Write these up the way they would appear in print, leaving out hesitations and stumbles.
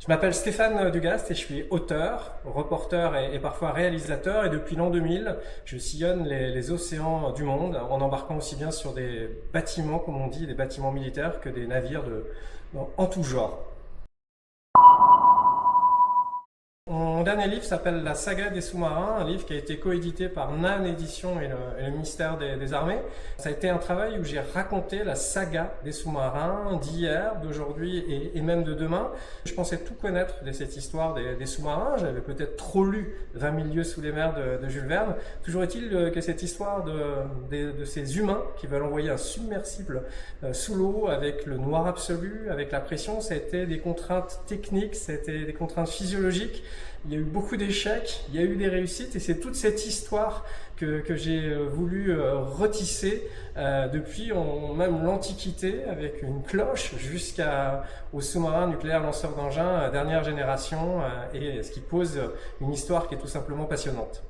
Je m'appelle Stéphane Dugast et je suis auteur, reporter et parfois réalisateur. Et depuis l'an 2000, je sillonne les océans du monde en embarquant aussi bien sur des bâtiments, comme on dit, des bâtiments militaires, que des navires en tout genre. Mon dernier livre s'appelle La saga des sous-marins, un livre qui a été coédité par NAN Éditions et le ministère des Armées. Ça a été un travail où j'ai raconté la saga des sous-marins d'hier, d'aujourd'hui et même de demain. Je pensais tout connaître de cette histoire des sous-marins. J'avais peut-être trop lu 20 000 lieues sous les mers de Jules Verne. Toujours est-il que cette histoire de ces humains qui veulent envoyer un submersible sous l'eau avec le noir absolu, avec la pression, ça a été des contraintes techniques, ça a été des contraintes physiologiques. Il y a eu beaucoup d'échecs, il y a eu des réussites et c'est toute cette histoire que j'ai voulu retisser depuis même l'Antiquité avec une cloche jusqu'aux sous-marins nucléaires lanceurs d'engins dernière génération et ce qui pose une histoire qui est tout simplement passionnante.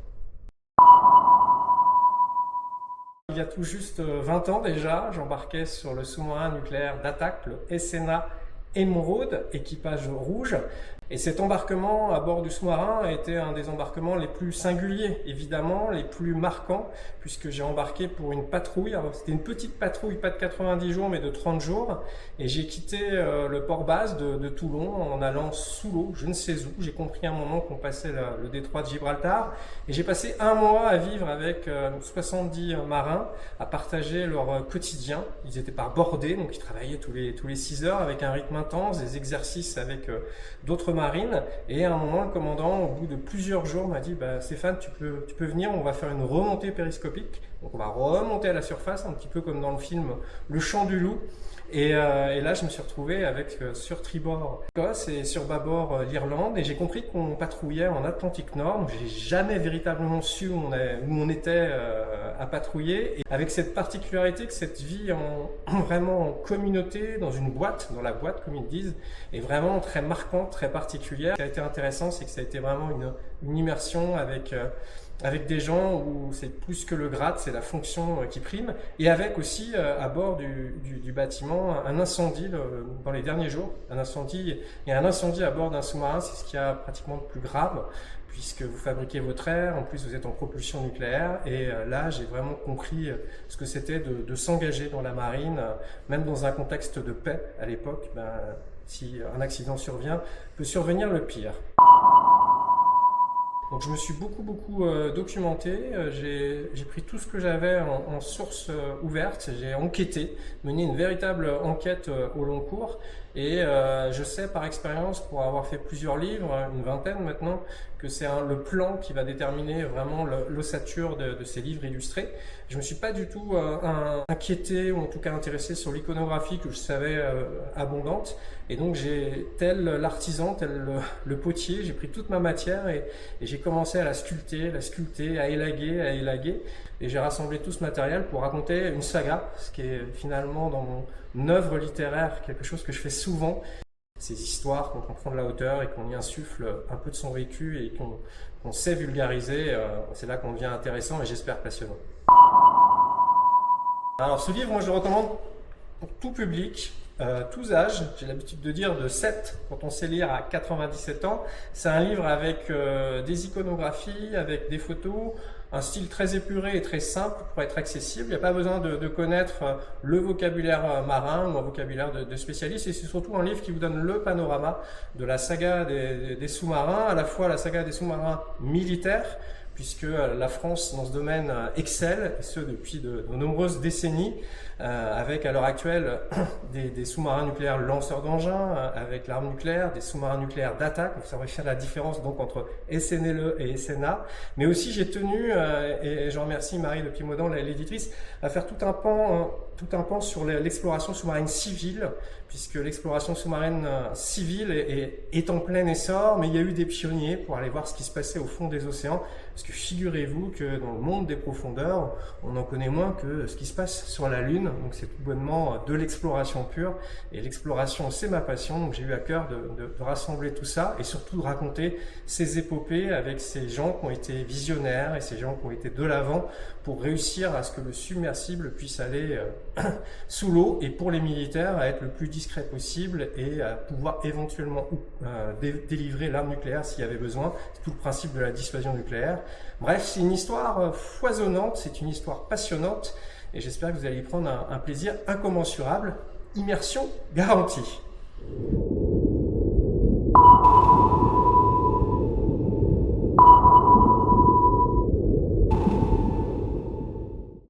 Il y a tout juste 20 ans déjà, j'embarquais sur le sous-marin nucléaire d'attaque, le SNA Émeraude, équipage rouge. Et cet embarquement à bord du sous-marin a été un des embarquements les plus singuliers, évidemment, les plus marquants, puisque j'ai embarqué pour une patrouille. C'était une petite patrouille, pas de 90 jours, mais de 30 jours. Et j'ai quitté le port-base de Toulon en allant sous l'eau, je ne sais où. J'ai compris à un moment qu'on passait le détroit de Gibraltar. Et j'ai passé un mois à vivre avec 70 marins, à partager leur quotidien. Ils étaient par bordées, donc ils travaillaient tous les 6 heures avec un rythme intense, des exercices avec d'autres marine. Et à un moment, le commandant, au bout de plusieurs jours, m'a dit Stéphane, tu peux venir, on va faire une remontée périscopique. Donc on va remonter à la surface, un petit peu comme dans le film Le Chant du Loup. Et là, je me suis retrouvé avec sur tribord l'Écosse et sur bâbord l'Irlande. Et j'ai compris qu'on patrouillait en Atlantique Nord. Donc j'ai jamais véritablement su où on était à patrouiller. Et avec cette particularité que cette vie vraiment en communauté, dans une boîte, dans la boîte comme ils disent, est vraiment très marquante, très particulière. Ce qui a été intéressant, c'est que ça a été vraiment une immersion avec des gens où c'est plus que le grade, c'est la fonction qui prime, et avec aussi à bord du bâtiment un incendie dans les derniers jours. Un incendie à bord d'un sous-marin, c'est ce qu'il y a pratiquement de plus grave, puisque vous fabriquez votre air, en plus vous êtes en propulsion nucléaire, et là j'ai vraiment compris ce que c'était de s'engager dans la marine, même dans un contexte de paix à l'époque. Si un accident survient, peut survenir le pire. Donc je me suis beaucoup documenté, j'ai pris tout ce que j'avais en source ouverte, j'ai enquêté, mené une véritable enquête au long cours et je sais par expérience, pour avoir fait plusieurs livres, une vingtaine maintenant, que c'est le plan qui va déterminer vraiment l'ossature de ces livres illustrés. Je me suis pas du tout inquiété ou en tout cas intéressé sur l'iconographie que je savais abondante, et donc tel l'artisan, tel le potier, j'ai pris toute ma matière et j'ai commencé à la sculpter, à élaguer, et j'ai rassemblé tout ce matériel pour raconter une saga, ce qui est finalement dans mon œuvre littéraire quelque chose que je fais souvent. Ces histoires, quand on prend de la hauteur et qu'on y insuffle un peu de son vécu et qu'on sait vulgariser, c'est là qu'on devient intéressant et j'espère passionnant. Alors ce livre, moi je le recommande pour tout public, tous âges. J'ai l'habitude de dire de 7 quand on sait lire à 97 ans. C'est un livre avec des iconographies, avec des photos, un style très épuré et très simple pour être accessible. Il n'y a pas besoin de connaître le vocabulaire marin ou un vocabulaire de spécialiste, et c'est surtout un livre qui vous donne le panorama de la saga des sous-marins, à la fois la saga des sous-marins militaires, puisque la France dans ce domaine excelle, et ce depuis de nombreuses décennies, avec à l'heure actuelle des sous-marins nucléaires lanceurs d'engins, avec l'arme nucléaire, des sous-marins nucléaires d'attaque. Vous saurez faire la différence donc entre SNLE et SNA. Mais aussi j'ai tenu, et je remercie Marie de Pimaudan, l'éditrice, à faire tout un pan sur l'exploration sous-marine civile, puisque l'exploration sous-marine civile est en plein essor, mais il y a eu des pionniers pour aller voir ce qui se passait au fond des océans, parce que figurez-vous que dans le monde des profondeurs, on en connaît moins que ce qui se passe sur la Lune, donc c'est tout bonnement de l'exploration pure, et l'exploration c'est ma passion, donc j'ai eu à cœur de rassembler tout ça, et surtout de raconter ces épopées avec ces gens qui ont été visionnaires, et ces gens qui ont été de l'avant, pour réussir à ce que le submersible puisse aller sous l'eau, et pour les militaires à être le plus discret possible et à pouvoir éventuellement délivrer l'arme nucléaire s'il y avait besoin. C'est tout le principe de la dissuasion nucléaire. Bref, c'est une histoire foisonnante, c'est une histoire passionnante et j'espère que vous allez y prendre un plaisir incommensurable. Immersion garantie.